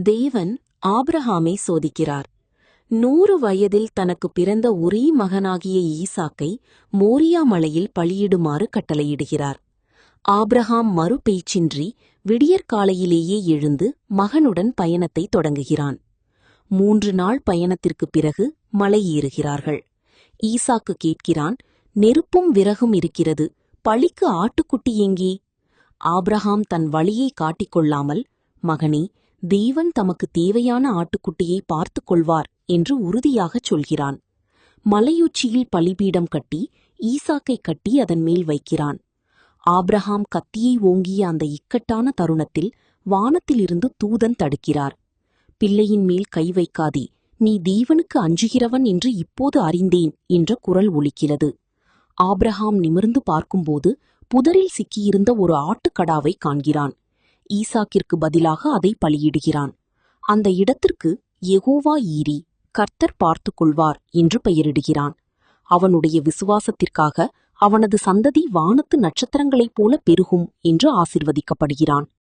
தேவன் ஆபிரகாமை சோதிக்கிறார். 100 வயதில் தனக்கு பிறந்த ஒரே மகனாகிய ஈசாக்கை மோரியா மலையில் பலியிடுமாறு கட்டளையிடுகிறார். ஆபிரகாம் மறு பேச்சின்றி விடியற்காலையிலேயே எழுந்து மகனுடன் பயணத்தை தொடங்குகிறான். 3 நாள் பயணத்திற்குப் பிறகு மலை ஏறுகிறார்கள். ஈசாக்கு கேட்கிறான், நெருப்பும் விறகும் இருக்கிறது, பலிக்கு ஆட்டுக்குட்டி எங்கே? ஆபிரகாம் தன் வழியை காட்டிக்கொள்ளாமல், மகனே, தேவன் தமக்கு தேவையான ஆட்டுக்குட்டியை பார்த்துக் கொள்வார் என்று உறுதியாகச் சொல்கிறான். மலையுச்சியில் பலிபீடம் கட்டி ஈசாக்கை கட்டி அதன் மேல் வைக்கிறான். ஆபிரகாம் கத்தியை ஓங்கிய அந்த இக்கட்டான தருணத்தில் வானத்திலிருந்து தூதன் தடுக்கிறார். பிள்ளையின் மேல் கை வைக்காதே, நீ தேவனுக்கு அஞ்சுகிறவன் என்று இப்போது அறிந்தேன் என்ற குரல் ஒலிக்கிறது. ஆபிரகாம் நிமிர்ந்து பார்க்கும்போது புதரில் சிக்கியிருந்த ஒரு ஆட்டுக்கடாவை காண்கிறான். ஈசாக்கிற்கு பதிலாக அதை பலியிடுகிறான். அந்த இடத்திற்கு யெகோவா ஈரி, கர்த்தர் பார்த்துக் கொள்வார் என்று பெயரிடுகிறான். அவனுடைய விசுவாசத்திற்காக அவனது சந்ததி வானத்து நட்சத்திரங்களைப் போல பெருகும் என்று ஆசிர்வதிக்கப்படுகிறான்.